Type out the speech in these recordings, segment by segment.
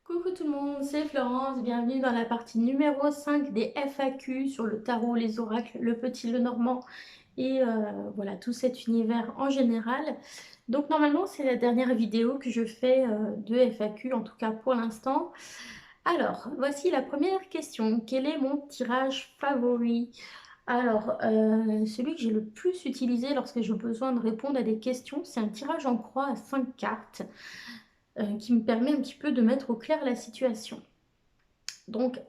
Coucou tout le monde, c'est Florence, bienvenue dans la partie numéro 5 des FAQ sur le tarot, les oracles, le petit, le normand et voilà tout cet univers en général. Donc normalement c'est la dernière vidéo que je fais de FAQ, en tout cas pour l'instant. Alors voici la première question, quel est mon tirage favori? Alors celui que j'ai le plus utilisé lorsque j'ai besoin de répondre à des questions, c'est un tirage en croix à 5 cartes qui me permet un petit peu de mettre au clair la situation. Donc,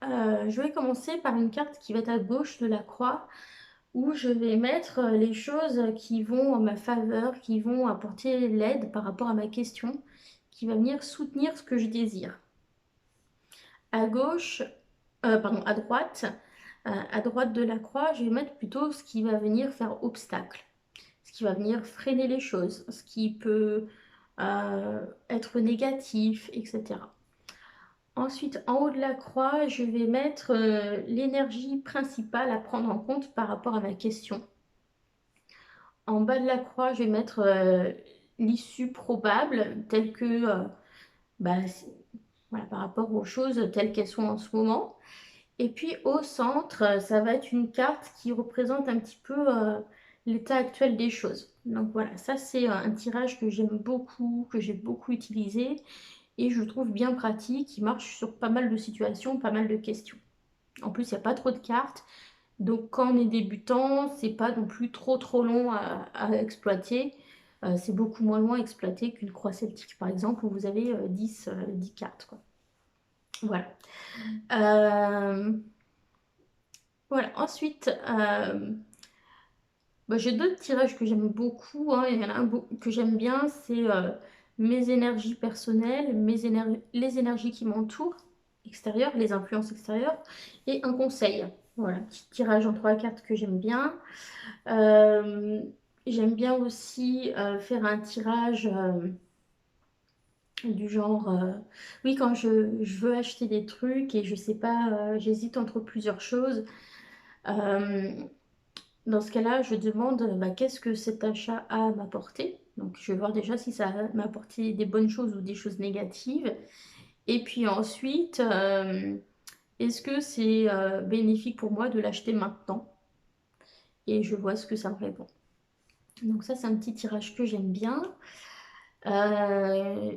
je vais commencer par une carte qui va être à gauche de la croix, où je vais mettre les choses qui vont en ma faveur, qui vont apporter l'aide par rapport à ma question, qui va venir soutenir ce que je désire. À gauche, pardon, à droite de la croix, je vais mettre plutôt ce qui va venir faire obstacle, ce qui va venir freiner les choses, ce qui peut être négatif, etc. Ensuite, en haut de la croix, je vais mettre l'énergie principale à prendre en compte par rapport à ma question. En bas de la croix, je vais mettre l'issue probable, telle que, bah, voilà, par rapport aux choses telles qu'elles sont en ce moment. Et puis au centre, ça va être une carte qui représente un petit peu l'état actuel des choses. Donc voilà, ça c'est un tirage que j'aime beaucoup, que j'ai beaucoup utilisé et je trouve bien pratique. Il marche sur pas mal de situations, pas mal de questions. En plus, il n'y a pas trop de cartes. Donc quand on est débutant, c'est pas non plus trop long à exploiter. C'est beaucoup moins loin à exploiter qu'une croix celtique par exemple où vous avez 10 cartes, quoi. Voilà. Euh, voilà. Ensuite, bah, j'ai d'autres tirages que j'aime beaucoup, hein. Il y en a un que j'aime bien, c'est mes énergies personnelles, les énergies qui m'entourent, extérieures, les influences extérieures, et un conseil. Voilà, petit tirage en 3 cartes que j'aime bien. Euh, J'aime bien aussi faire un tirage du genre, oui, quand je veux acheter des trucs et je sais pas, j'hésite entre plusieurs choses. Euh, Dans ce cas-là, je demande bah, qu'est-ce que cet achat a à m'apporter. Donc, je vais voir déjà si ça va m'apporter des bonnes choses ou des choses négatives. Et puis ensuite, est-ce que c'est bénéfique pour moi de l'acheter maintenant? Et je vois ce que ça me répond. Donc ça, c'est un petit tirage que j'aime bien. Euh,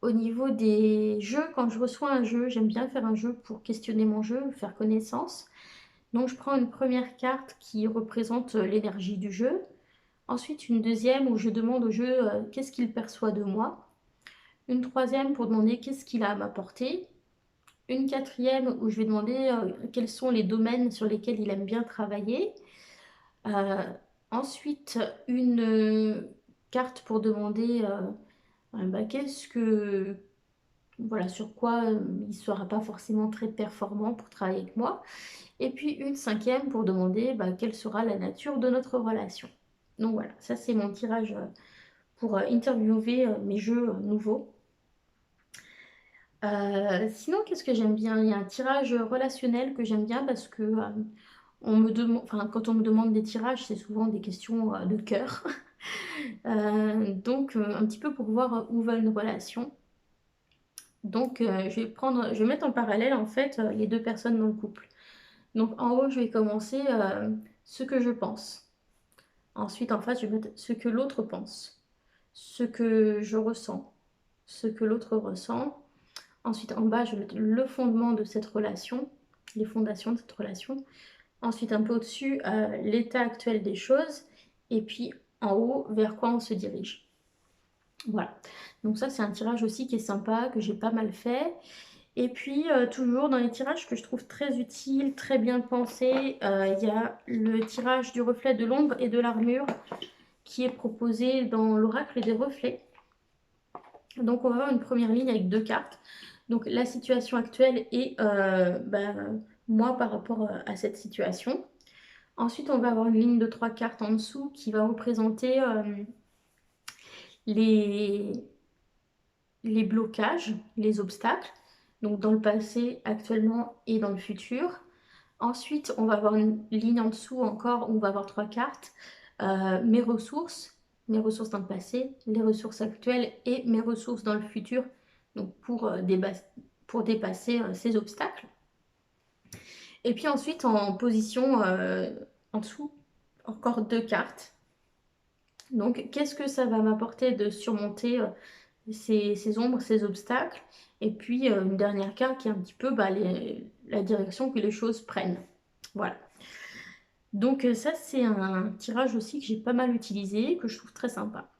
Au niveau des jeux, quand je reçois un jeu, j'aime bien faire un jeu pour questionner mon jeu, faire connaissance. Donc je prends une première carte qui représente l'énergie du jeu. Ensuite, une deuxième où je demande au jeu qu'est-ce qu'il perçoit de moi. Une troisième pour demander qu'est-ce qu'il a à m'apporter. Une quatrième où je vais demander quels sont les domaines sur lesquels il aime bien travailler. Euh, Ensuite, une carte pour demander bah, qu'est-ce que, voilà, sur quoi il ne sera pas forcément très performant pour travailler avec moi. Et puis une cinquième pour demander bah, quelle sera la nature de notre relation. Donc voilà, ça c'est mon tirage pour interviewer mes jeux nouveaux. Sinon, qu'est-ce que j'aime bien? Il y a un tirage relationnel que j'aime bien parce que enfin, quand on me demande des tirages, c'est souvent des questions de cœur. Donc, un petit peu pour voir où va une relation. Donc, je vais mettre en parallèle en fait les deux personnes dans le couple. Donc, en haut, je vais commencer ce que je pense. Ensuite, en face, je vais mettre ce que l'autre pense, ce que je ressens, ce que l'autre ressent. Ensuite, en bas, je vais mettre le fondement de cette relation, les fondations de cette relation. Ensuite, un peu au-dessus, l'état actuel des choses. Et puis, en haut, vers quoi on se dirige. Voilà. Donc ça, c'est un tirage aussi qui est sympa, que j'ai pas mal fait. Et puis, toujours dans les tirages que je trouve très utiles, très bien pensés, il y a le tirage du reflet de l'ombre et de l'armure qui est proposé dans l'oracle des reflets. Donc, on va avoir une première ligne avec 2 cartes. Donc, la situation actuelle et moi par rapport à cette situation. Ensuite, on va avoir une ligne de 3 cartes en dessous qui va représenter les, les blocages, les obstacles, donc dans le passé, actuellement et dans le futur. Ensuite, on va avoir une ligne en dessous encore où on va avoir 3 cartes. Mes ressources dans le passé, les ressources actuelles et mes ressources dans le futur, donc pour dépasser ces obstacles. Et puis ensuite, en position en dessous, encore 2 cartes. Donc, qu'est-ce que ça va m'apporter de surmonter ces ombres, ces obstacles? Et puis, une dernière carte qui est un petit peu bah, la direction que les choses prennent. Voilà. Donc, ça, c'est un tirage aussi que j'ai pas mal utilisé, que je trouve très sympa.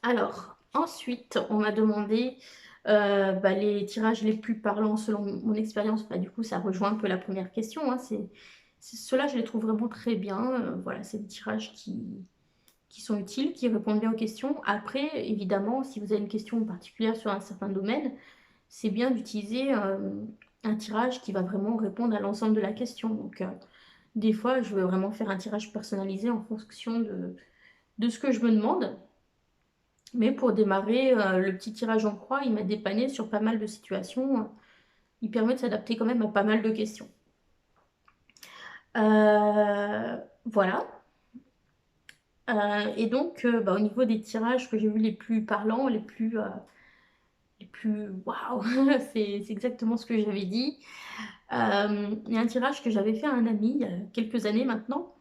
Alors, ensuite, on m'a demandé bah, les tirages les plus parlants selon mon expérience. Bah, du coup, ça rejoint un peu la première question, hein. Ceux-là, je les trouve vraiment très bien. Voilà, c'est des tirages qui sont utiles, qui répondent bien aux questions. Après, évidemment, si vous avez une question particulière sur un certain domaine, c'est bien d'utiliser un tirage qui va vraiment répondre à l'ensemble de la question. Donc, des fois, je vais vraiment faire un tirage personnalisé en fonction de ce que je me demande. Mais pour démarrer, le petit tirage en croix, il m'a dépanné sur pas mal de situations. Il permet de s'adapter quand même à pas mal de questions. Voilà. Et donc, bah, au niveau des tirages que j'ai vus les plus parlants, les plus waouh, c'est exactement ce que j'avais dit. Il y a un tirage que j'avais fait à un ami il y a quelques années maintenant.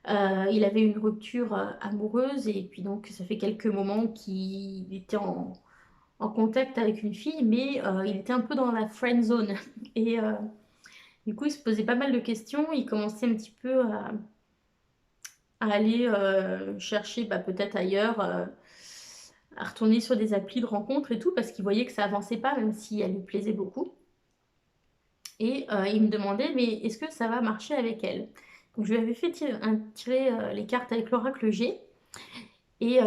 Il avait une rupture amoureuse et puis donc ça fait quelques moments qu'il était en contact avec une fille, mais il était un peu dans la friend zone. Et du coup, il se posait pas mal de questions. Il commençait un petit peu à aller chercher bah, peut-être ailleurs, à retourner sur des applis de rencontres et tout, parce qu'il voyait que ça avançait pas, même si elle lui plaisait beaucoup. Et il me demandait, mais est-ce que ça va marcher avec elle? Donc je lui avais fait tirer les cartes avec l'oracle G. Et,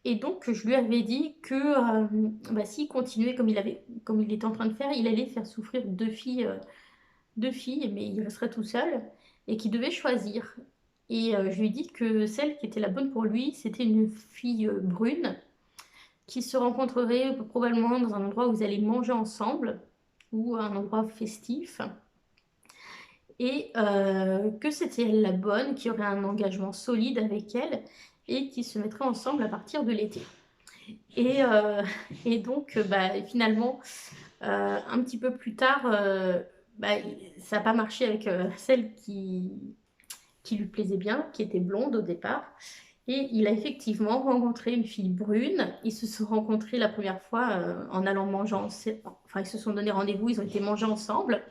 et donc je lui avais dit que bah, s'il continuait comme il était en train de faire, il allait faire souffrir deux filles, mais il resterait tout seul, et qu'il devait choisir. Et je lui ai dit que celle qui était la bonne pour lui, c'était une fille brune, qui se rencontrerait probablement dans un endroit où vous allez manger ensemble, ou un endroit festif, et que c'était elle la bonne, qui aurait un engagement solide avec elle, et qui se mettrait ensemble à partir de l'été. Et, et donc, bah, finalement, un petit peu plus tard, bah, ça n'a pas marché avec celle qui lui plaisait bien, qui était blonde au départ. Et il a effectivement rencontré une fille brune. Ils se sont rencontrés la première fois en allant manger ensemble. Enfin, ils se sont donné rendez-vous, ils ont été manger ensemble.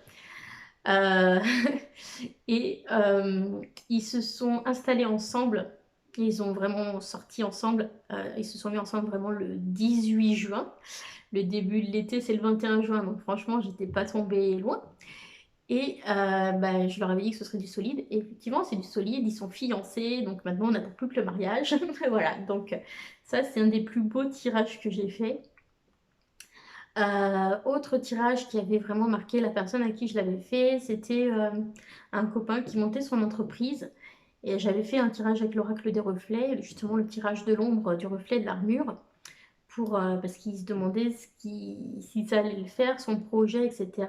Euh, et ils se sont installés ensemble. Ils ont vraiment sorti ensemble. Ils se sont mis ensemble vraiment le 18 juin. Le début de l'été, c'est le 21 juin. Donc franchement, j'étais pas tombée loin. Et bah, je leur avais dit que ce serait du solide. Et effectivement, c'est du solide. Ils sont fiancés. Donc maintenant, on n'attend plus que le mariage. Voilà. Donc ça, c'est un des plus beaux tirages que j'ai fait. Autre tirage qui avait vraiment marqué la personne à qui je l'avais fait, c'était un copain qui montait son entreprise. Et j'avais fait un tirage avec l'oracle des reflets, justement le tirage de l'ombre du reflet de l'armure, parce qu'il se demandait si ça allait le faire, son projet, etc.,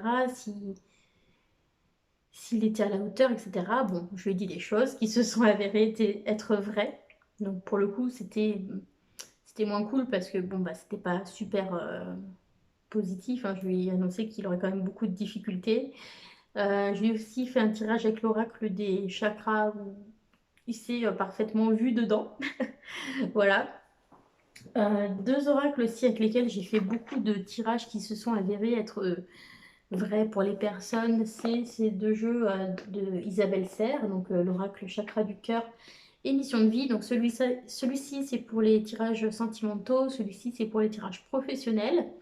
s'il était à la hauteur, etc. Bon, je lui ai dit des choses qui se sont avérées être vraies. Donc pour le coup, c'était moins cool parce que bon, bah, c'était pas super positif, hein. Je lui ai annoncé qu'il aurait quand même beaucoup de difficultés. Je lui ai aussi fait un tirage avec l'oracle des chakras où il s'est parfaitement vu dedans. Voilà. Deux oracles aussi avec lesquels j'ai fait beaucoup de tirages qui se sont avérés être vrais pour les personnes. C'est ces deux jeux de Isabelle Serre, donc l'oracle chakra du cœur et mission de vie. Donc celui-ci c'est pour les tirages sentimentaux, celui-ci c'est pour les tirages professionnels.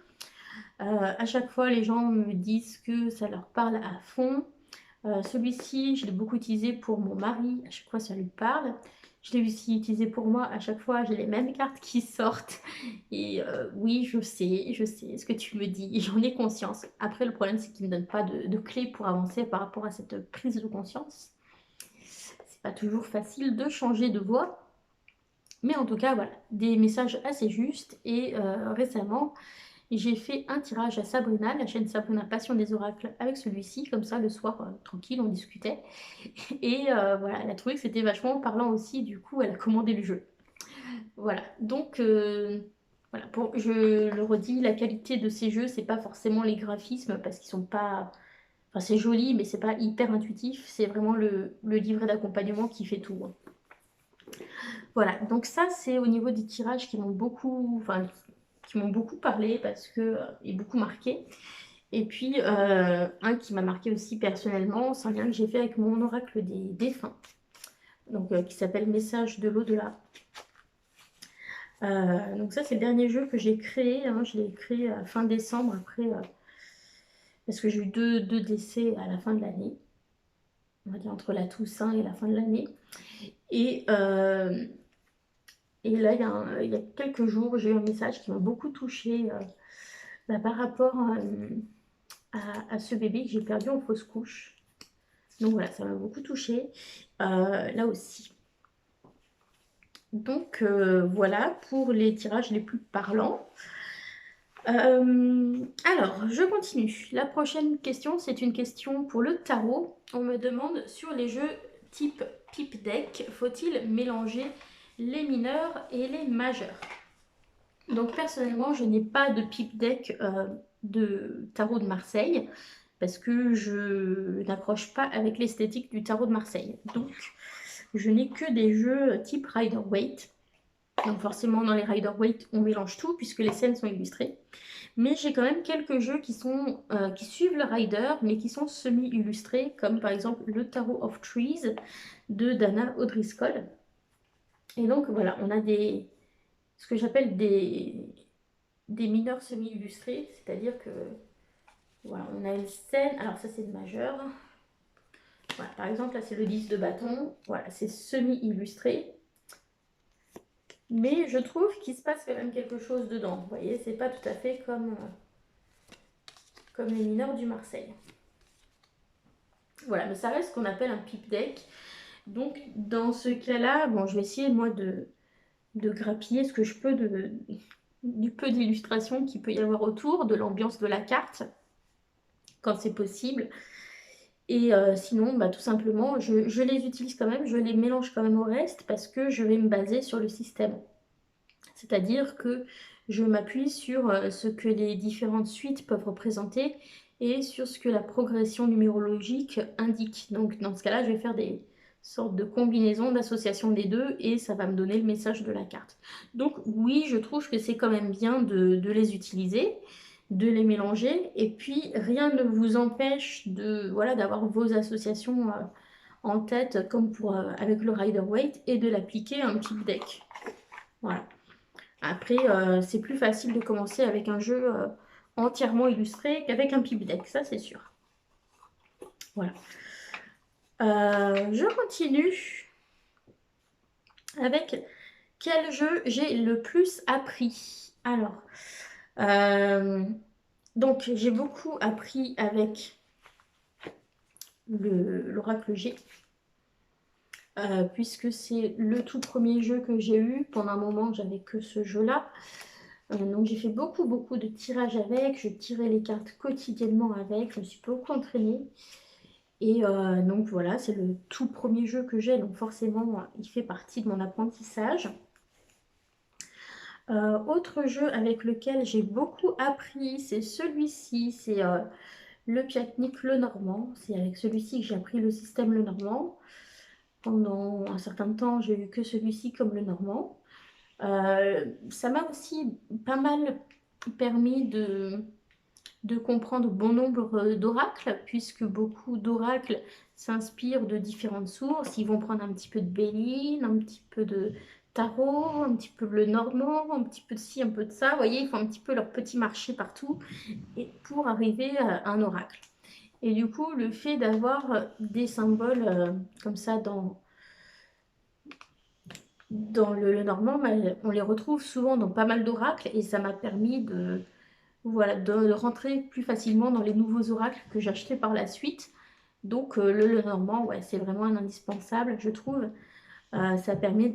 À chaque fois, les gens me disent que ça leur parle à fond. Celui-ci, je l'ai beaucoup utilisé pour mon mari. À chaque fois, ça lui parle. Je l'ai aussi utilisé pour moi. À chaque fois, j'ai les mêmes cartes qui sortent. Et oui, je sais ce que tu me dis. J'en ai conscience. Après, le problème, c'est qu'il ne me donne pas de clés pour avancer par rapport à cette prise de conscience. C'est pas toujours facile de changer de voix. Mais en tout cas, voilà, des messages assez justes. Et récemment, j'ai fait un tirage à Sabrina, la chaîne Sabrina Passion des Oracles, avec celui-ci. Comme ça, le soir, tranquille, on discutait. Et voilà, elle a trouvé que c'était vachement parlant aussi. Du coup, elle a commandé le jeu. Voilà, donc Voilà, je le redis, la qualité de ces jeux, c'est pas forcément les graphismes parce qu'ils sont pas. Enfin, c'est joli, mais c'est pas hyper intuitif. C'est vraiment le livret d'accompagnement qui fait tout, hein. Voilà, donc ça, c'est au niveau des tirages qui m'ont beaucoup, enfin, qui m'ont beaucoup parlé parce que, et beaucoup marqué. Et puis, un qui m'a marqué aussi personnellement, c'est un lien que j'ai fait avec mon oracle des défunts, donc qui s'appelle Message de l'au-delà. Donc ça, c'est le dernier jeu que j'ai créé, hein. Je l'ai créé à fin décembre, après, parce que j'ai eu deux décès à la fin de l'année, on va dire entre la Toussaint et la fin de l'année. Et, et là, il y a quelques jours, j'ai eu un message qui m'a beaucoup touchée par rapport à ce bébé que j'ai perdu en fausse couche. Donc voilà, ça m'a beaucoup touchée, là aussi. Donc voilà pour les tirages les plus parlants. Alors, je continue. La prochaine question, c'est une question pour le tarot. On me demande sur les jeux type pipe deck, faut-il mélanger les mineurs et les majeurs? Donc personnellement, je n'ai pas de pipe deck de tarot de Marseille parce que je n'accroche pas avec l'esthétique du tarot de Marseille. Donc, je n'ai que des jeux type Rider-Waite. Donc forcément, dans les Rider-Waite, on mélange tout puisque les scènes sont illustrées. Mais j'ai quand même quelques jeux qui suivent le Rider, mais qui sont semi-illustrés, comme par exemple le Tarot of Trees de Dana O'Driscoll. Et donc voilà, on a ce que j'appelle des mineurs semi-illustrés, c'est-à-dire que voilà, on a une scène, alors ça c'est le majeur. Voilà, par exemple, là c'est le 10 de bâton, voilà, c'est semi-illustré. Mais je trouve qu'il se passe quand même quelque chose dedans. Vous voyez, c'est pas tout à fait comme les mineurs du Marseille. Voilà, mais ça reste ce qu'on appelle un pipe deck. Donc, dans ce cas-là, bon, je vais essayer, moi, de grappiller ce que je peux du peu d'illustration qu'il peut y avoir autour, de l'ambiance de la carte, quand c'est possible. Et sinon, tout simplement, je les utilise quand même, je les mélange quand même au reste, parce que je vais me baser sur le système. C'est-à-dire que je m'appuie sur ce que les différentes suites peuvent représenter et sur ce que la progression numérologique indique. Donc dans ce cas-là, je vais faire des sortes de combinaisons, d'associations des deux et ça va me donner le message de la carte. Donc oui, je trouve que c'est quand même bien de les utiliser, de les mélanger et puis rien ne vous empêche d'avoir vos associations en tête comme avec le Rider-Waite et de l'appliquer à un petit deck. Voilà. Après, c'est plus facile de commencer avec un jeu entièrement illustré qu'avec un pipe deck, ça c'est sûr. Voilà. Je continue avec quel jeu j'ai le plus appris. Alors, donc j'ai beaucoup appris avec l'Oracle G. Puisque c'est le tout premier jeu que j'ai eu. Pendant un moment, j'avais que ce jeu-là. Donc j'ai fait beaucoup de tirages avec, je tirais les cartes quotidiennement avec, je me suis beaucoup entraînée. Et donc voilà, c'est le tout premier jeu que j'ai, donc forcément il fait partie de mon apprentissage. Autre jeu avec lequel j'ai beaucoup appris, c'est celui-ci, c'est le Piatnik Lenormand. C'est avec celui-ci que j'ai appris le système Lenormand. Pendant un certain temps, j'ai eu que celui-ci comme Lenormand. Ça m'a aussi pas mal permis de comprendre bon nombre d'oracles, puisque beaucoup d'oracles s'inspirent de différentes sources. Ils vont prendre un petit peu de Béline, un petit peu de tarot, un petit peu le normand, un petit peu de ci, un peu de ça. Vous voyez, ils font un petit peu leur petit marché partout et pour arriver à un oracle. Et du coup, le fait d'avoir des symboles comme ça dans le normand, on les retrouve souvent dans pas mal d'oracles et ça m'a permis de rentrer plus facilement dans les nouveaux oracles que j'achetais par la suite. Donc le normand, ouais, c'est vraiment un indispensable, je trouve. Ça permet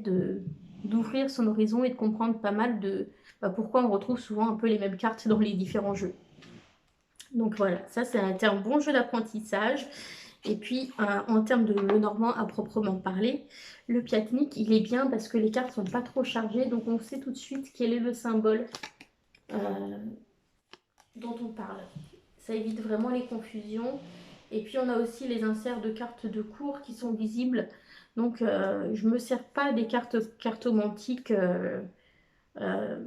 d'ouvrir son horizon et de comprendre pas mal de pourquoi on retrouve souvent un peu les mêmes cartes dans les différents jeux. Donc voilà, ça c'est un bon jeu d'apprentissage. Et puis, en termes de Lenormand à proprement parler, le Piatnik, il est bien parce que les cartes sont pas trop chargées, donc on sait tout de suite quel est le symbole dont on parle. Ça évite vraiment les confusions. Et puis, on a aussi les inserts de cartes de cours qui sont visibles. Donc, je ne me sers pas des cartes cartomantiques euh,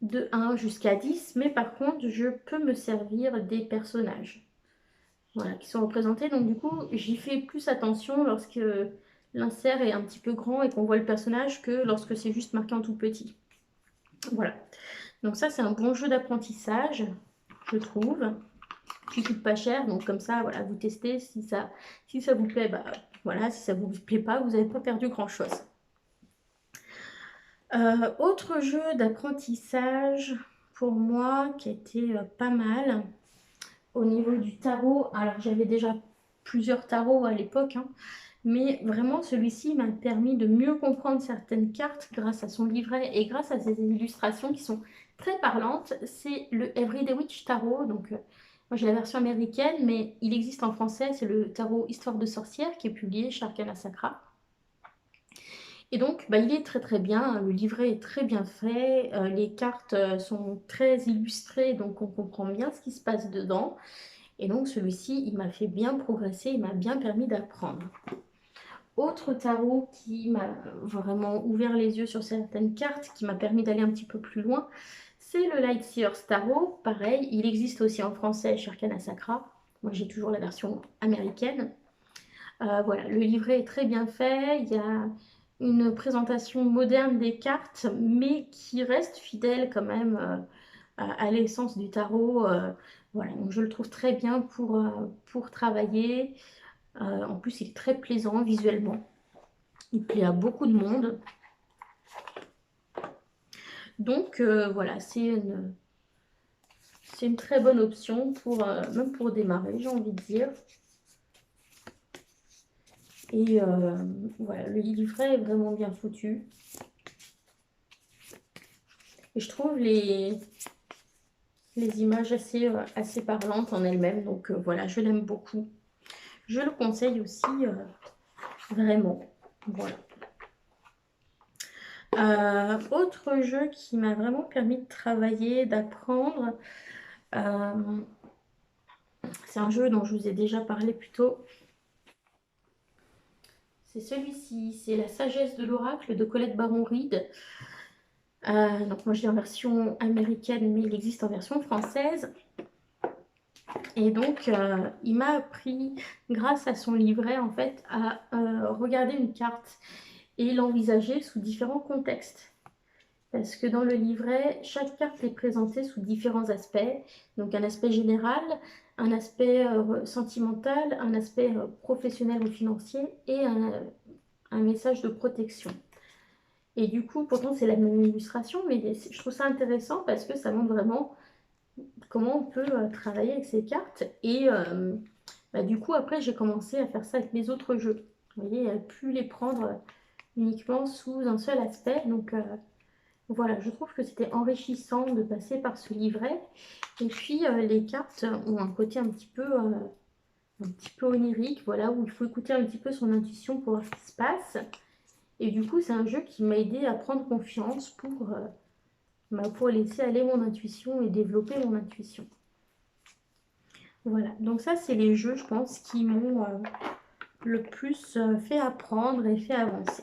de 1 jusqu'à 10, mais par contre, je peux me servir des personnages, voilà, qui sont représentés. Donc du coup, j'y fais plus attention lorsque l'insert est un petit peu grand et qu'on voit le personnage que lorsque c'est juste marqué en tout petit. Voilà. Donc ça, c'est un bon jeu d'apprentissage, je trouve, qui coûte pas cher. Donc comme ça, voilà, vous testez. Si ça vous plaît, bah voilà. Si ça vous plaît pas, vous n'avez pas perdu grand-chose. Autre jeu d'apprentissage pour moi qui a été pas mal au niveau du tarot. Alors j'avais déjà plusieurs tarots à l'époque, hein, mais vraiment celui-ci m'a permis de mieux comprendre certaines cartes grâce à son livret et grâce à ses illustrations qui sont très parlantes. C'est le Everyday Witch Tarot. Donc moi j'ai la version américaine, mais il existe en français. C'est le tarot Histoire de sorcière qui est publié chez Arcana Sacra. Et donc, bah, il est très très bien, le livret est très bien fait, les cartes sont très illustrées, donc on comprend bien ce qui se passe dedans. Et donc celui-ci, il m'a fait bien progresser, il m'a bien permis d'apprendre. Autre tarot qui m'a vraiment ouvert les yeux sur certaines cartes, qui m'a permis d'aller un petit peu plus loin, c'est le Lightseers Tarot. Pareil, il existe aussi en français chez Arcana Sacra. Moi, j'ai toujours la version américaine. Voilà, le livret est très bien fait. Il y a une présentation moderne des cartes, mais qui reste fidèle quand même à l'essence du tarot. Voilà, donc je le trouve très bien pour travailler. En plus, il est très plaisant visuellement. Il plaît à beaucoup de monde. Donc voilà, c'est une très bonne option même pour démarrer, j'ai envie de dire. Et voilà, le livret est vraiment bien foutu. Et je trouve les images assez parlantes en elles-mêmes. Donc voilà, je l'aime beaucoup. Je le conseille aussi vraiment. Voilà. Autre jeu qui m'a vraiment permis de travailler, d'apprendre, c'est un jeu dont je vous ai déjà parlé plus tôt. C'est celui-ci, c'est La sagesse de l'oracle de Colette Baron-Reid. Donc moi je l'ai en version américaine, mais il existe en version française. Et donc il m'a appris, grâce à son livret en fait, à regarder une carte et l'envisager sous différents contextes. Parce que dans le livret, chaque carte est présentée sous différents aspects. Donc un aspect général, un aspect sentimental, un aspect professionnel ou financier et un message de protection. Et du coup, pourtant c'est la même illustration, mais je trouve ça intéressant parce que ça montre vraiment comment on peut travailler avec ces cartes. Et bah, du coup, après, j'ai commencé à faire ça avec mes autres jeux. Vous voyez, à plus les prendre uniquement sous un seul aspect. Donc voilà, je trouve que c'était enrichissant de passer par ce livret. Et puis, les cartes ont un côté un petit peu onirique, voilà, où il faut écouter un petit peu son intuition pour voir ce qui se passe. Et du coup, c'est un jeu qui m'a aidé à prendre confiance pour laisser aller mon intuition et développer mon intuition. Voilà, donc ça, c'est les jeux, je pense, qui m'ont le plus fait apprendre et fait avancer.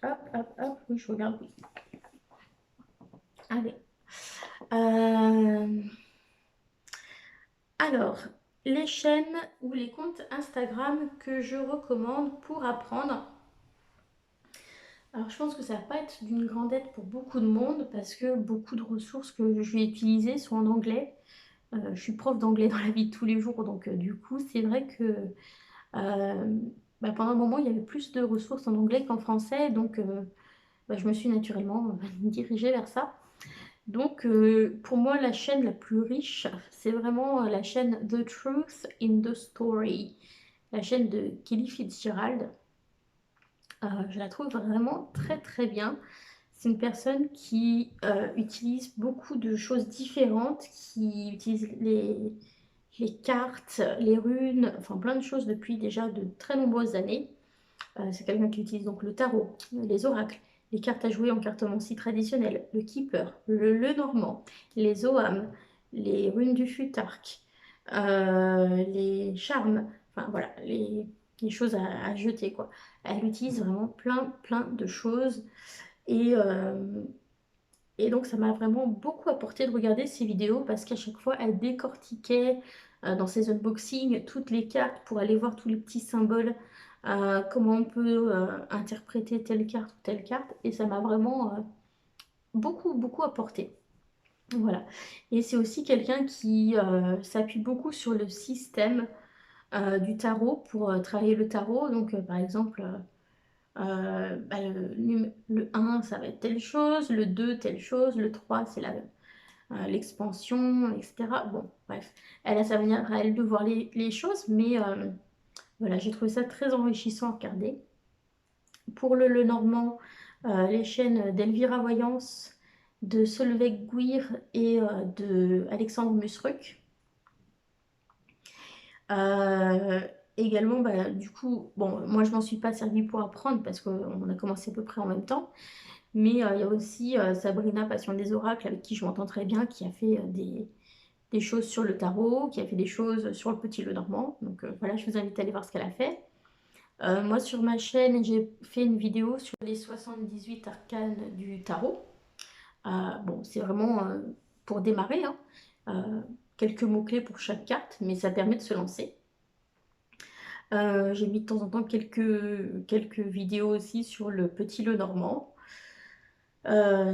Hop, hop, hop, oui, je regarde, oui. Allez. Alors, les chaînes ou les comptes Instagram que je recommande pour apprendre. Alors, je pense que ça va pas être d'une grande aide pour beaucoup de monde parce que beaucoup de ressources que je vais utiliser sont en anglais. Je suis prof d'anglais dans la vie de tous les jours, donc du coup, c'est vrai que pendant un moment, il y avait plus de ressources en anglais qu'en français, donc je me suis naturellement dirigée vers ça. Donc, pour moi, la chaîne la plus riche, c'est vraiment la chaîne The Truth in the Story, la chaîne de Kelly Fitzgerald. Je la trouve vraiment très très bien. C'est une personne qui utilise beaucoup de choses différentes, qui utilise les cartes, les runes, enfin plein de choses depuis déjà de très nombreuses années. C'est quelqu'un qui utilise donc le tarot, les oracles, les cartes à jouer en cartomancie traditionnelle, le keeper, le normand, les oghams, les runes du futark, les charmes, enfin voilà, les choses à jeter quoi. Elle utilise vraiment plein de choses et, euh, et donc ça m'a vraiment beaucoup apporté de regarder ces vidéos parce qu'à chaque fois elle décortiquait dans ses unboxings toutes les cartes pour aller voir tous les petits symboles, comment on peut interpréter telle carte ou telle carte et ça m'a vraiment beaucoup apporté. Voilà. Et c'est aussi quelqu'un qui s'appuie beaucoup sur le système du tarot pour travailler le tarot. Donc par exemple, bah, le 1 ça va être telle chose, le 2 telle chose, le 3 c'est l'expansion, etc. Bon, bref, elle a sa manière à elle de voir les choses, mais voilà, j'ai trouvé ça très enrichissant à regarder. Pour le normand, les chaînes d'Elvira Voyance, de Solveig Guir et de Alexandre Musruc. Euh, Également, bah, du coup, bon, moi je m'en suis pas servi pour apprendre parce qu'on a commencé à peu près en même temps, mais il y a aussi Sabrina, Passion des oracles, avec qui je m'entends très bien, qui a fait des choses sur le tarot, qui a fait des choses sur le petit Lenormand. Donc voilà, je vous invite à aller voir ce qu'elle a fait. Moi, sur ma chaîne, j'ai fait une vidéo sur les 78 arcanes du tarot. Bon, c'est vraiment pour démarrer, hein. Quelques mots-clés pour chaque carte, mais ça permet de se lancer. J'ai mis de temps en temps quelques vidéos aussi sur le petit Lenormand.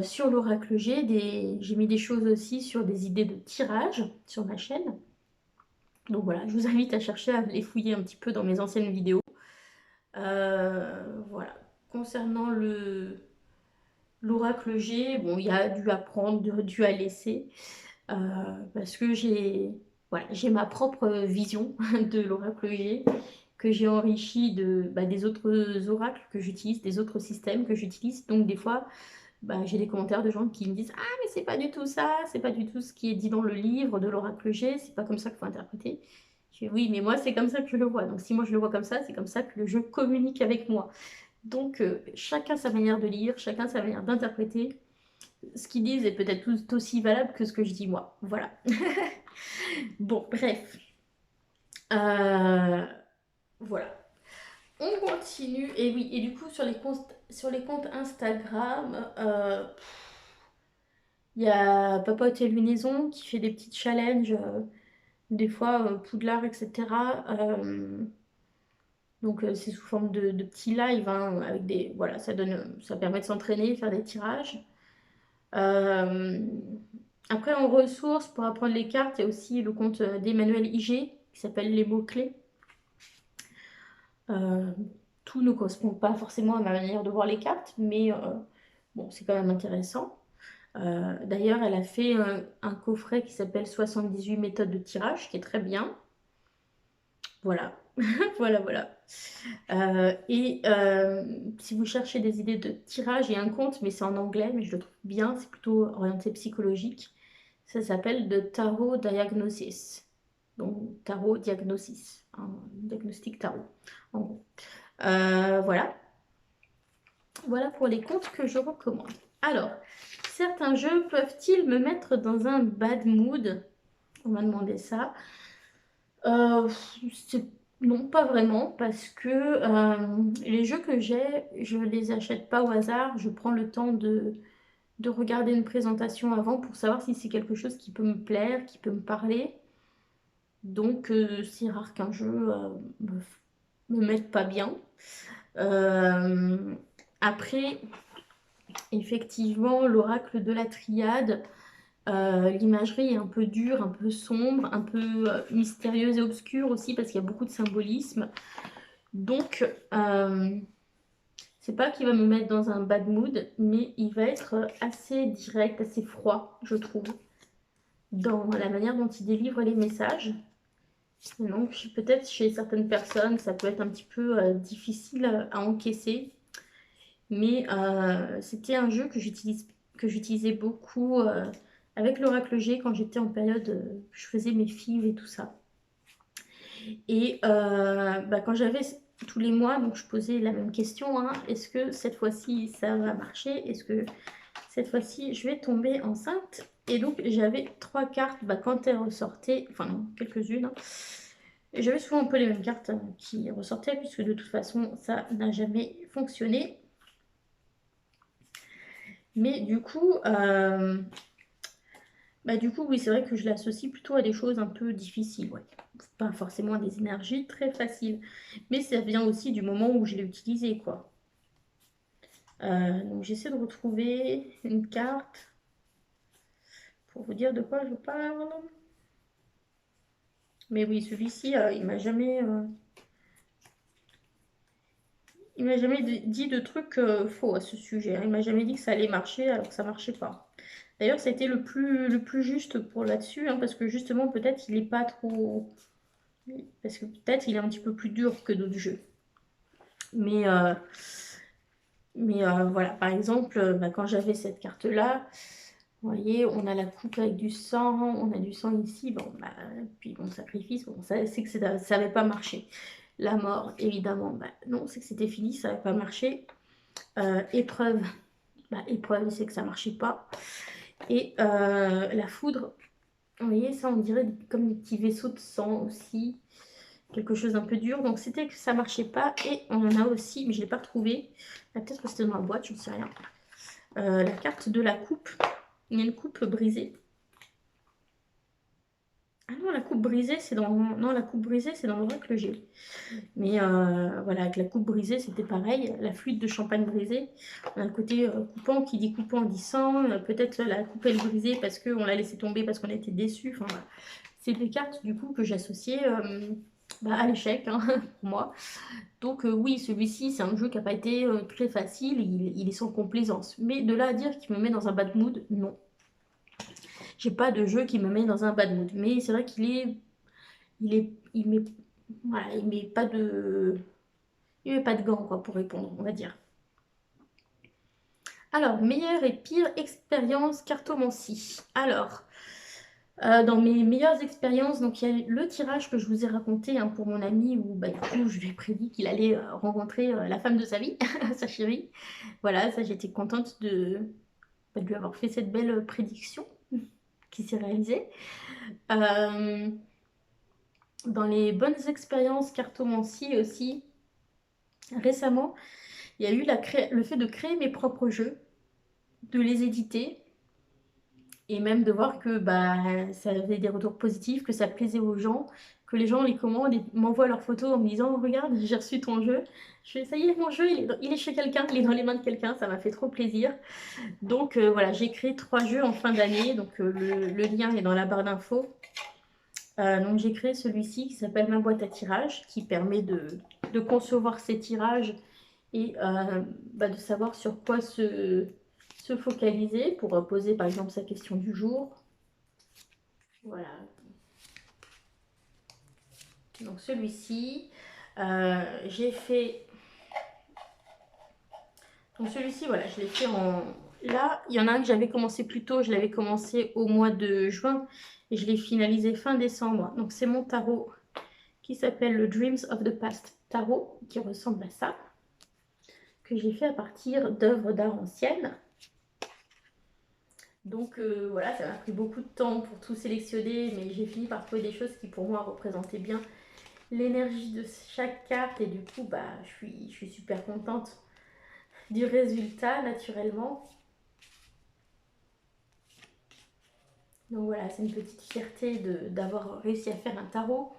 Sur l'oracle G, j'ai mis des choses aussi sur des idées de tirage sur ma chaîne. Donc voilà, je vous invite à chercher, à les fouiller un petit peu dans mes anciennes vidéos. Voilà. Concernant l'oracle G, bon, il y a du à prendre, du à laisser, euh, parce que voilà, j'ai ma propre vision de l'oracle G, que j'ai enrichi des autres oracles que j'utilise, des autres systèmes que j'utilise. Donc des fois, bah, j'ai des commentaires de gens qui me disent: «Ah, mais c'est pas du tout ça, c'est pas du tout ce qui est dit dans le livre de l'oracle G, c'est pas comme ça qu'il faut interpréter.» Je dis: «Oui, mais moi, c'est comme ça que je le vois. Donc, si moi je le vois comme ça, c'est comme ça que le jeu communique avec moi.» Donc, chacun sa manière de lire, chacun sa manière d'interpréter. Ce qu'ils disent est peut-être tout aussi valable que ce que je dis moi. Voilà. Bon, bref. Euh, voilà. On continue. Et oui, et du coup, sur les comptes Instagram, il y a Papote et Lunaison qui fait des petits challenges, des fois Poudlard, etc. Donc c'est sous forme de petits lives, hein, avec des. Voilà, ça permet de s'entraîner, faire des tirages. Euh, Après, en ressources, pour apprendre les cartes, il y a aussi le compte d'Emmanuel IG qui s'appelle Les mots-clés. Euh, tout ne correspond pas forcément à ma manière de voir les cartes, mais bon, c'est quand même intéressant. D'ailleurs, elle a fait un coffret qui s'appelle 78 méthodes de tirage, qui est très bien. Voilà, voilà. Si vous cherchez des idées de tirage, il y a un compte, mais c'est en anglais, mais je le trouve bien, c'est plutôt orienté psychologique. Ça s'appelle The Tarot Diagnosis. Donc, Tarot Diagnosis, un diagnostic tarot, en gros. Voilà. Voilà pour les comptes que je recommande. Alors, certains jeux peuvent-ils me mettre dans un bad mood? On m'a demandé ça. Euh, c'est- non, pas vraiment, parce que les jeux que j'ai, je les achète pas au hasard. Je prends le temps de regarder une présentation avant pour savoir si c'est quelque chose qui peut me plaire, qui peut me parler. Donc, c'est rare qu'un jeu me mette pas bien. Euh, Après, effectivement, l'oracle de la triade, l'imagerie est un peu dure, un peu sombre, un peu mystérieuse et obscure aussi parce qu'il y a beaucoup de symbolisme. Donc, c'est pas qu'il va me mettre dans un bad mood, mais il va être assez direct, assez froid, je trouve, dans la manière dont il délivre les messages. Donc, peut-être chez certaines personnes, ça peut être un petit peu difficile à encaisser. Mais c'était un jeu que j'utilisais beaucoup avec l'Oracle G quand j'étais en période, je faisais mes fives et tout ça. Et quand j'avais tous les mois, donc je posais la même question, hein, est-ce que cette fois-ci ça va marcher? Est-ce que cette fois-ci je vais tomber enceinte? Et donc j'avais 3 cartes, quand elles ressortaient, enfin non, quelques-unes, hein. J'avais souvent un peu les mêmes cartes qui ressortaient, puisque de toute façon ça n'a jamais fonctionné. Mais du coup, oui, c'est vrai que je l'associe plutôt à des choses un peu difficiles, ouais. Pas forcément à des énergies très faciles. Mais ça vient aussi du moment où je l'ai utilisé, quoi. Donc j'essaie de retrouver une carte pour vous dire de quoi je parle. Mais oui, celui-ci, il m'a jamais dit de trucs faux à ce sujet, hein. Il m'a jamais dit que ça allait marcher alors que ça marchait pas. D'ailleurs, ça a été le plus juste pour là-dessus, hein, parce que justement, peut-être il est pas trop... Parce que peut-être il est un petit peu plus dur que d'autres jeux. Mais, euh, mais voilà, par exemple, quand j'avais cette carte-là, vous voyez, on a la coupe avec du sang, on a du sang ici, puis mon sacrifice, bon, ça, c'est que ça n'avait pas marché. La mort, évidemment, non, c'est que c'était fini, ça n'avait pas marché. Épreuve, épreuve, c'est que ça marchait pas. Et la foudre, vous voyez, ça, on dirait comme des petits vaisseaux de sang aussi, quelque chose d'un peu dur. Donc, c'était que ça marchait pas. Et on en a aussi, mais je ne l'ai pas retrouvé. Peut-être que c'était dans la boîte, je ne sais rien. La carte de la coupe. Il y a une coupe brisée. Ah non, la coupe brisée, c'est dans... Non, la coupe brisée, c'est dans l'oracle G. Mais voilà, avec la coupe brisée, c'était pareil. La flûte de champagne brisée. On a le côté coupant, qui dit coupant dit sang. Peut-être la coupe elle brisée parce qu'on l'a laissé tomber parce qu'on était déçus. Enfin, voilà. C'est des cartes, du coup, que j'associais à l'échec, hein, pour moi. Donc oui, celui-ci, c'est un jeu qui n'a pas été très facile. Il est sans complaisance. Mais de là à dire qu'il me met dans un bad mood, non. J'ai pas de jeu qui me met dans un bad mood. Mais c'est vrai il met, voilà, il met pas de gants, quoi, pour répondre, on va dire. Alors, meilleure et pire expérience cartomancie. Alors, dans mes meilleures expériences, donc il y a le tirage que je vous ai raconté, hein, pour mon ami où du coup je lui ai prédit qu'il allait rencontrer la femme de sa vie, sa chérie. Voilà, ça j'étais contente de lui avoir fait cette belle prédiction qui s'est réalisée. Euh, Dans les bonnes expériences cartomancie aussi, récemment, il y a eu le fait de créer mes propres jeux, de les éditer et même de voir que ça avait des retours positifs, que ça plaisait aux gens, que les gens les commandent et m'envoient leurs photos en me disant regarde, j'ai reçu ton jeu. Je fais ça y est, mon jeu, il est chez quelqu'un, il est dans les mains de quelqu'un, ça m'a fait trop plaisir. Donc voilà, j'ai créé 3 jeux en fin d'année, donc le lien est dans la barre d'infos. Donc j'ai créé celui-ci qui s'appelle Ma boîte à tirage, qui permet de concevoir ses tirages et de savoir sur quoi se focaliser pour poser par exemple sa question du jour. Voilà. Donc celui-ci, j'ai fait... Donc celui-ci, voilà, je l'ai fait en... Là, il y en a un que j'avais commencé plus tôt, je l'avais commencé au mois de juin et je l'ai finalisé fin décembre. Donc c'est mon tarot qui s'appelle le Dreams of the Past Tarot, qui ressemble à ça, que j'ai fait à partir d'œuvres d'art anciennes. Donc voilà, ça m'a pris beaucoup de temps pour tout sélectionner, mais j'ai fini par trouver des choses qui pour moi représentaient bien l'énergie de chaque carte et du coup je suis super contente du résultat naturellement. Donc voilà, c'est une petite fierté d'avoir réussi à faire un tarot.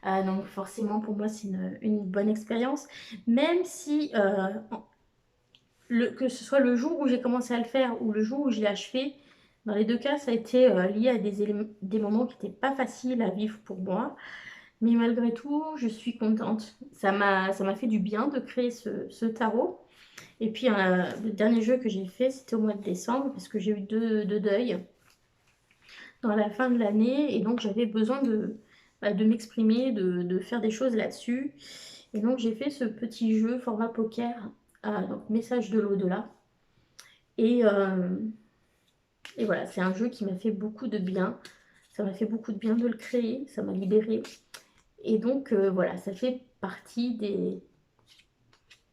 Donc forcément pour moi c'est une bonne expérience, même si que ce soit le jour où j'ai commencé à le faire ou le jour où je l'ai achevé, dans les deux cas ça a été lié à des moments qui n'étaient pas faciles à vivre pour moi. Mais malgré tout, je suis contente. Ça m'a fait du bien de créer ce tarot. Et puis, le dernier jeu que j'ai fait, c'était au mois de décembre, parce que j'ai eu deux deuils dans la fin de l'année. Et donc, j'avais besoin de m'exprimer, de faire des choses là-dessus. Et donc, j'ai fait ce petit jeu format poker, donc message de l'au-delà. Et, et voilà, c'est un jeu qui m'a fait beaucoup de bien. Ça m'a fait beaucoup de bien de le créer, ça m'a libérée. Et donc, voilà, ça fait partie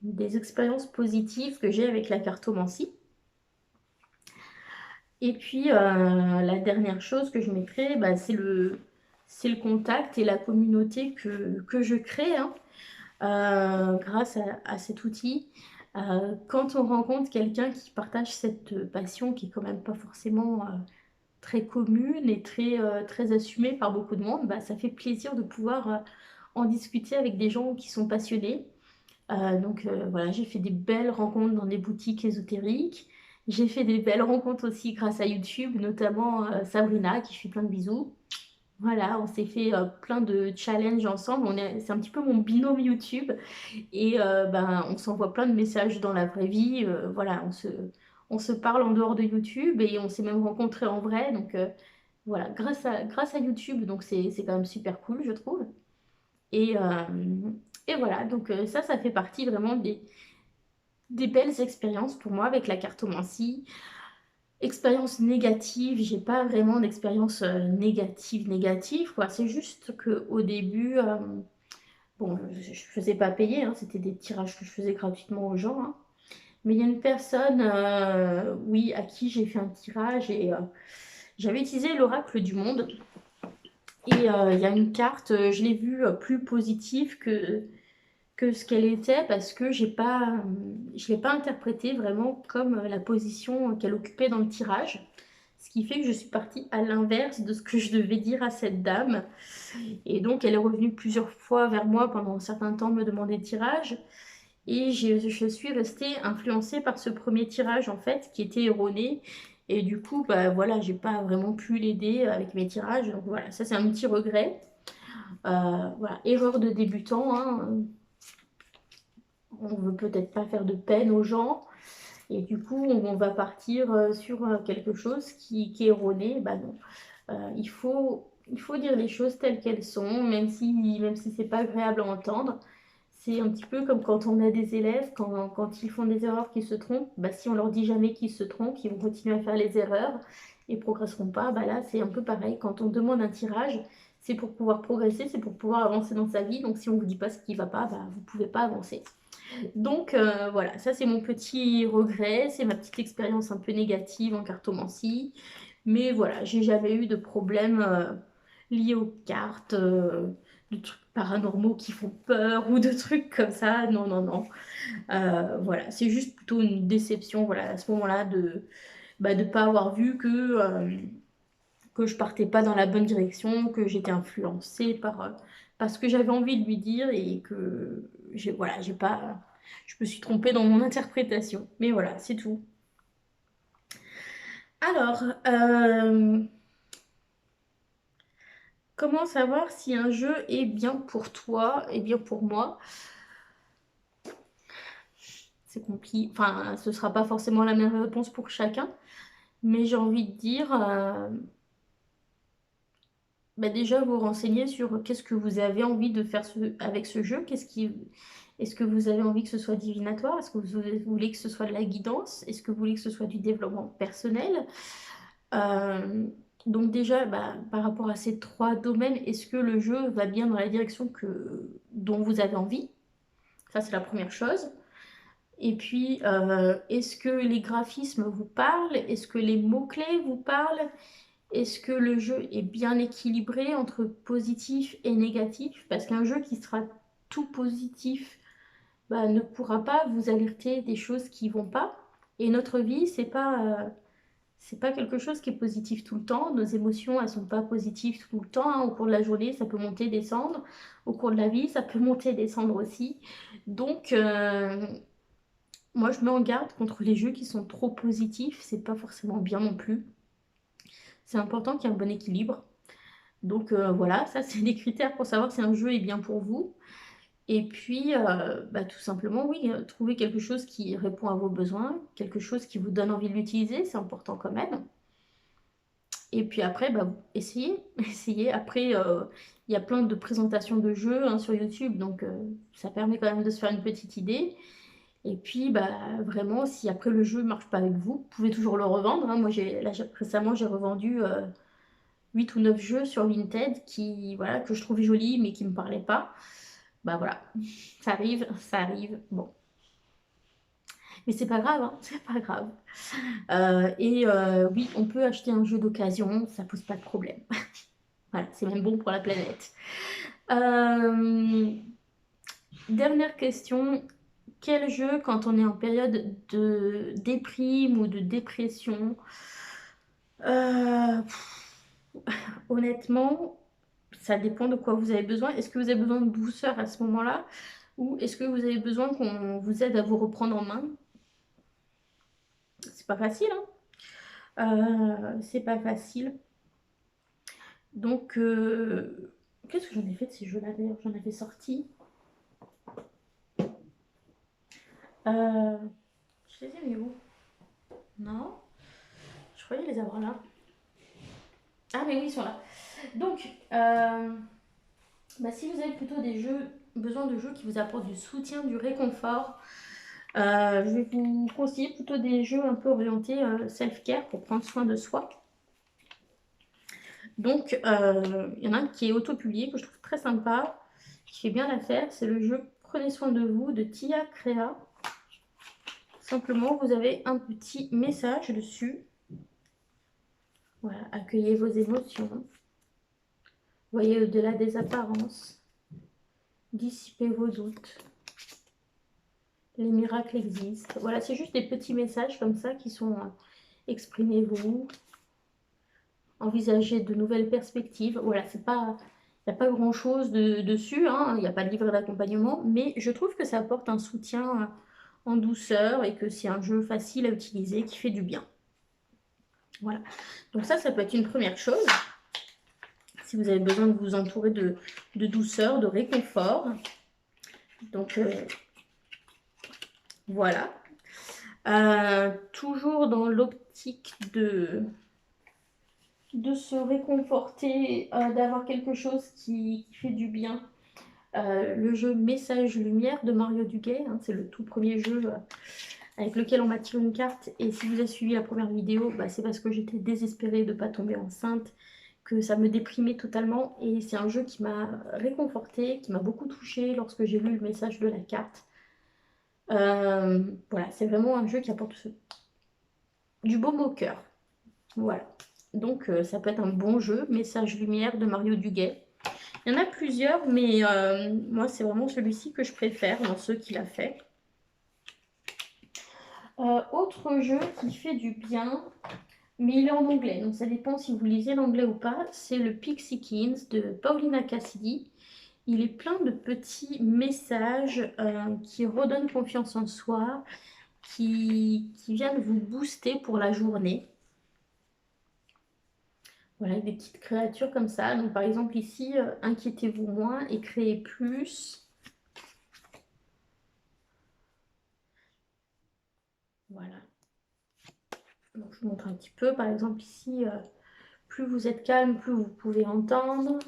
des expériences positives que j'ai avec la cartomancie. Et puis, la dernière chose que je mettrai, bah, c'est le contact et la communauté que je crée, hein, grâce à cet outil. Quand on rencontre quelqu'un qui partage cette passion qui est quand même pas forcément très commune et très assumée par beaucoup de monde, bah, ça fait plaisir de pouvoir en discuter avec des gens qui sont passionnés. Donc voilà, j'ai fait des belles rencontres dans des boutiques ésotériques. J'ai fait des belles rencontres aussi grâce à YouTube, notamment Sabrina, qui fait plein de bisous. Voilà, on s'est fait plein de challenges ensemble. C'est un petit peu mon binôme YouTube. Et ben, on s'envoie plein de messages dans la vraie vie. Voilà, on se parle en dehors de YouTube et on s'est même rencontrés en vrai. Donc voilà, grâce à YouTube, donc c'est quand même super cool, je trouve. Et, euh, et voilà, donc ça fait partie vraiment des belles expériences pour moi avec la cartomancie. Expérience négative, j'ai pas vraiment d'expérience négative, quoi. C'est juste que au début, bon, je faisais pas payer, hein, c'était des tirages que je faisais gratuitement aux gens, hein. Mais il y a une personne, oui, à qui j'ai fait un tirage et j'avais utilisé l'oracle du monde. Et il y a une carte, je l'ai vue plus positive que ce qu'elle était parce que je l'ai pas interprétée vraiment comme la position qu'elle occupait dans le tirage. Ce qui fait que je suis partie à l'inverse de ce que je devais dire à cette dame. Et donc, elle est revenue plusieurs fois vers moi pendant un certain temps me demander le tirage. Et je suis restée influencée par ce premier tirage, en fait, qui était erroné. Et du coup, bah voilà, j'ai pas vraiment pu l'aider avec mes tirages. Donc voilà, ça c'est un petit regret. Voilà, erreur de débutant, hein. On veut peut-être pas faire de peine aux gens. Et du coup, on va partir sur quelque chose qui est erroné. Bah non. Il faut dire les choses telles qu'elles sont, même si c'est pas agréable à entendre. C'est un petit peu comme quand on a des élèves, quand ils font des erreurs, qu'ils se trompent, bah, si on leur dit jamais qu'ils se trompent, ils vont continuer à faire les erreurs et progresseront pas. Bah là, c'est un peu pareil. Quand on demande un tirage, c'est pour pouvoir progresser, c'est pour pouvoir avancer dans sa vie. Donc si on vous dit pas ce qui va pas, bah, vous pouvez pas avancer. Donc voilà, ça c'est mon petit regret, c'est ma petite expérience un peu négative en cartomancie. Mais voilà, j'ai jamais eu de problème liés aux cartes, de trucs paranormaux qui font peur ou de trucs comme ça. Non, non, non. Voilà, c'est juste plutôt une déception, voilà, à ce moment-là, de ne pas avoir vu que je partais pas dans la bonne direction, que j'étais influencée par ce que j'avais envie de lui dire et que voilà, j'ai pas, je me suis trompée dans mon interprétation. Mais voilà, c'est tout. Alors, comment savoir si un jeu est bien pour toi et bien pour moi? C'est compliqué. Enfin, ce sera pas forcément la même réponse pour chacun, mais j'ai envie de dire, bah déjà vous renseigner sur qu'est-ce que vous avez envie de faire avec ce jeu, est-ce que vous avez envie que ce soit divinatoire, est-ce que vous voulez que ce soit de la guidance, est-ce que vous voulez que ce soit du développement personnel. Euh, donc déjà, bah, par rapport à ces trois domaines, est-ce que le jeu va bien dans la direction dont vous avez envie? Ça, c'est la première chose. Et puis, est-ce que les graphismes vous parlent? Est-ce que les mots-clés vous parlent? Est-ce que le jeu est bien équilibré entre positif et négatif? Parce qu'un jeu qui sera tout positif, bah, ne pourra pas vous alerter des choses qui vont pas. Et notre vie, c'est pas quelque chose qui est positif tout le temps. Nos émotions, elles sont pas positives tout le temps, hein. Au cours de la journée, ça peut monter, descendre. Au cours de la vie, ça peut monter, descendre aussi. Donc, moi, je mets en garde contre les jeux qui sont trop positifs. C'est pas forcément bien non plus. C'est important qu'il y ait un bon équilibre. Donc voilà, ça c'est des critères pour savoir si un jeu est bien pour vous. Et puis, bah, tout simplement, oui, trouver quelque chose qui répond à vos besoins, quelque chose qui vous donne envie de l'utiliser, c'est important quand même. Et puis après, bah, essayez, essayez. Après, il y a plein de présentations de jeux hein, sur YouTube, donc ça permet quand même de se faire une petite idée. Et puis, bah, vraiment, si après le jeu ne marche pas avec vous, vous pouvez toujours le revendre, hein. Moi, récemment, j'ai revendu 8 ou 9 jeux sur Vinted qui, voilà, que je trouvais jolis mais qui me parlaient pas. Bah voilà, ça arrive, bon. Mais c'est pas grave, hein, c'est pas grave. Oui, on peut acheter un jeu d'occasion, ça pose pas de problème. Voilà, c'est même bon pour la planète. Dernière question. Quel jeu, quand on est en période de déprime ou de dépression, honnêtement, ça dépend de quoi vous avez besoin. Est-ce que vous avez besoin de douceur à ce moment-là? Ou est-ce que vous avez besoin qu'on vous aide à vous reprendre en main? C'est pas facile, hein. C'est pas facile. Donc, qu'est-ce que j'en ai fait de ces jeux-là d'ailleurs? J'en avais sorti. Je les ai mis où? Non? Je croyais les avoir là. Ah, mais oui, ils sont là. Donc, bah, si vous avez plutôt besoin de jeux qui vous apportent du soutien, du réconfort, je vais vous conseiller plutôt des jeux un peu orientés self-care pour prendre soin de soi. Donc, il y en a un qui est auto-publié, que je trouve très sympa, qui fait bien l'affaire. C'est le jeu Prenez soin de vous de Tia Crea. Simplement, vous avez un petit message dessus. Voilà, accueillez vos émotions. Voyez au-delà des apparences. Dissipez vos doutes. Les miracles existent. Voilà, c'est juste des petits messages comme ça qui sont exprimez-vous, envisagez de nouvelles perspectives. Voilà, c'est pas, il n'y a pas grand-chose dessus, hein, il n'y a pas de livre d'accompagnement, mais je trouve que ça apporte un soutien en douceur et que c'est un jeu facile à utiliser qui fait du bien. Voilà, donc ça peut être une première chose. Si vous avez besoin de vous entourer de douceur, de réconfort. Donc, voilà. Toujours dans l'optique de se réconforter, d'avoir quelque chose qui fait du bien. Le jeu Message Lumière de Mario Duguay, hein, c'est le tout premier jeu avec lequel on m'a tiré une carte. Et si vous avez suivi la première vidéo, bah, c'est parce que j'étais désespérée de ne pas tomber enceinte, que ça me déprimait totalement. Et c'est un jeu qui m'a réconfortée, qui m'a beaucoup touchée lorsque j'ai lu le message de la carte. Voilà, c'est vraiment un jeu qui apporte du baume au cœur. Voilà. Donc ça peut être un bon jeu, Message Lumière de Mario Duguay. Il y en a plusieurs, mais moi c'est vraiment celui-ci que je préfère dans ceux qu'il a fait. Autre jeu qui fait du bien, mais il est en anglais, donc ça dépend si vous lisez l'anglais ou pas, c'est le Pixykins de Paulina Cassidy. Il est plein de petits messages qui redonnent confiance en soi, qui viennent vous booster pour la journée. Voilà, avec des petites créatures comme ça. Donc par exemple ici, inquiétez-vous moins et créez plus. Voilà. Donc je vous montre un petit peu. Par exemple ici, plus vous êtes calme, plus vous pouvez entendre.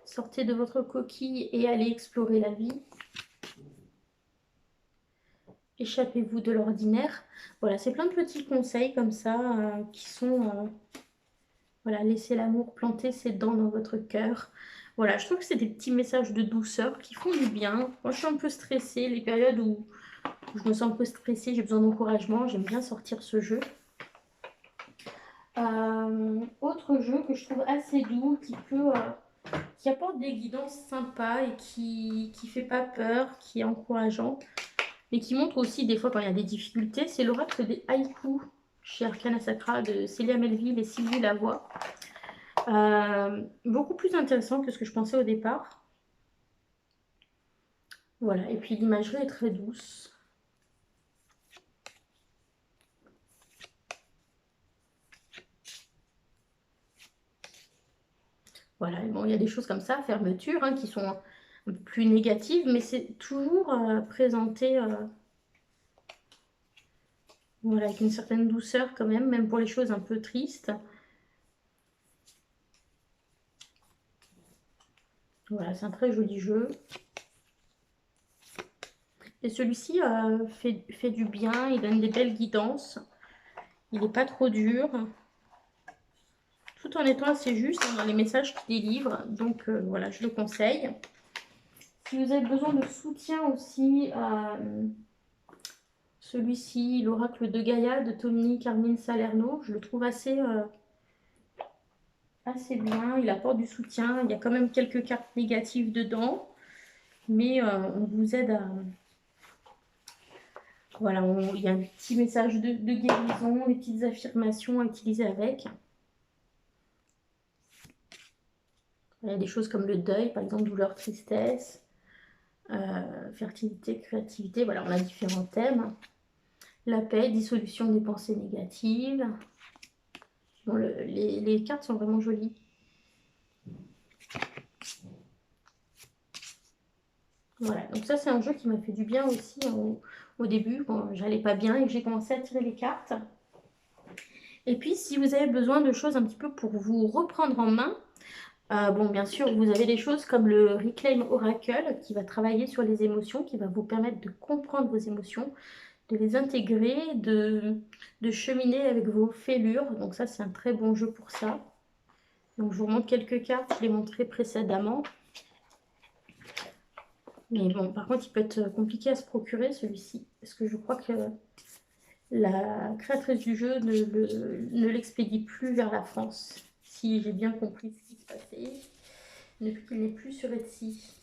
Sortez de votre coquille et allez explorer la vie. Échappez-vous de l'ordinaire. Voilà, c'est plein de petits conseils comme ça qui sont... voilà, laissez l'amour planter ses dents dans votre cœur. Voilà, je trouve que c'est des petits messages de douceur qui font du bien. Moi, je suis un peu stressée. Les périodes où je me sens un peu stressée, j'ai besoin d'encouragement. J'aime bien sortir ce jeu. Autre jeu que je trouve assez doux, qui apporte des guidances sympas et qui fait pas peur, qui est encourageant, mais qui montre aussi des fois quand il y a des difficultés, c'est l'oracle des haïkus chez Arcana Sacra de Célia Melville et Sylvie Lavoie. Beaucoup plus intéressant que ce que je pensais au départ. Voilà, et puis l'imagerie est très douce. Voilà, bon, il y a des choses comme ça, fermeture, hein, qui sont un peu plus négatives, mais c'est toujours présenté voilà, avec une certaine douceur quand même pour les choses un peu tristes. Voilà, c'est un très joli jeu. Et celui-ci fait du bien, il donne des belles guidances. Il n'est pas trop dur, tout en étant assez juste dans les messages qu'il délivre. Donc voilà, je le conseille. Si vous avez besoin de soutien aussi, celui-ci, l'oracle de Gaïa de Tony Carmine Salerno, je le trouve assez bien. Il apporte du soutien. Il y a quand même quelques cartes négatives dedans, mais on vous aide à... Voilà, il y a un petit message de guérison, des petites affirmations à utiliser avec. Il y a des choses comme le deuil, par exemple, douleur, tristesse, fertilité, créativité. Voilà, on a différents thèmes. La paix, dissolution des pensées négatives. Bon, les cartes sont vraiment jolies. Voilà, donc ça c'est un jeu qui m'a fait du bien aussi au début, quand j'allais pas bien et que j'ai commencé à tirer les cartes. Et puis si vous avez besoin de choses un petit peu pour vous reprendre en main, bon bien sûr vous avez des choses comme le Reclaim Oracle qui va travailler sur les émotions, qui va vous permettre de comprendre vos émotions, de les intégrer, de cheminer avec vos fêlures. Donc ça c'est un très bon jeu pour ça. Donc je vous montre quelques cartes, je l'ai montré précédemment. Mais bon, par contre, il peut être compliqué à se procurer celui-ci. Parce que je crois que la créatrice du jeu ne l'expédie plus vers la France. Si j'ai bien compris ce qui se passait. Depuis qu'il n'est plus sur Etsy.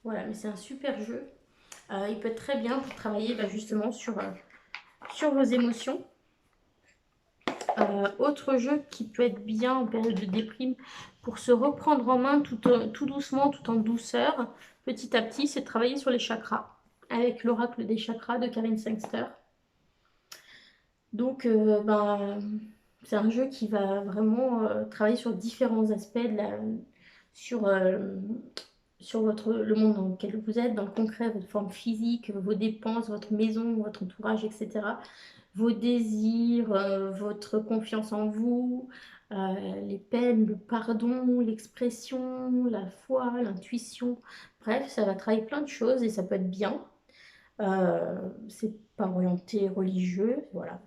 Voilà, mais c'est un super jeu. Il peut être très bien pour travailler justement sur vos émotions. Autre jeu qui peut être bien en période de déprime pour se reprendre en main tout doucement, tout en douceur, petit à petit, c'est de travailler sur les chakras avec l'oracle des chakras de Karen Sangster. Donc, c'est un jeu qui va vraiment travailler sur différents aspects sur le monde dans lequel vous êtes, dans le concret, votre forme physique, vos dépenses, votre maison, votre entourage, etc. Vos désirs, votre confiance en vous, les peines, le pardon, l'expression, la foi, l'intuition. Bref, ça va travailler plein de choses et ça peut être bien. C'est pas orienté religieux, voilà.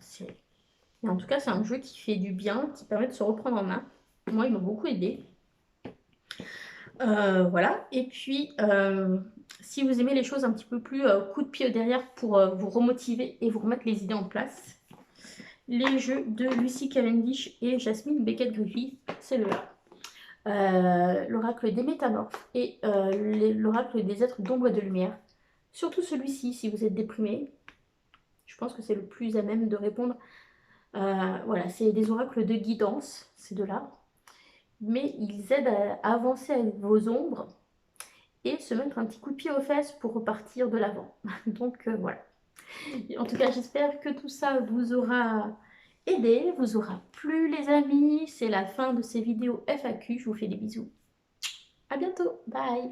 Mais en tout cas, c'est un jeu qui fait du bien, qui permet de se reprendre en main. Moi, il m'a beaucoup aidé. Voilà. Et puis, si vous aimez les choses un petit peu plus coup de pied au derrière pour vous remotiver et vous remettre les idées en place, les jeux de Lucy Cavendish et Jasmine Beckett-Griffith, c'est là. L'oracle des métamorphes et l'oracle des êtres d'ombre et de lumière. Surtout celui-ci, si vous êtes déprimé, je pense que c'est le plus à même de répondre. Voilà, c'est des oracles de guidance, ces deux-là. Mais ils aident à avancer avec vos ombres et se mettre un petit coup de pied aux fesses pour repartir de l'avant. Donc voilà. En tout cas, j'espère que tout ça vous aura aidé, vous aura plu les amis. C'est la fin de ces vidéos FAQ. Je vous fais des bisous. À bientôt. Bye.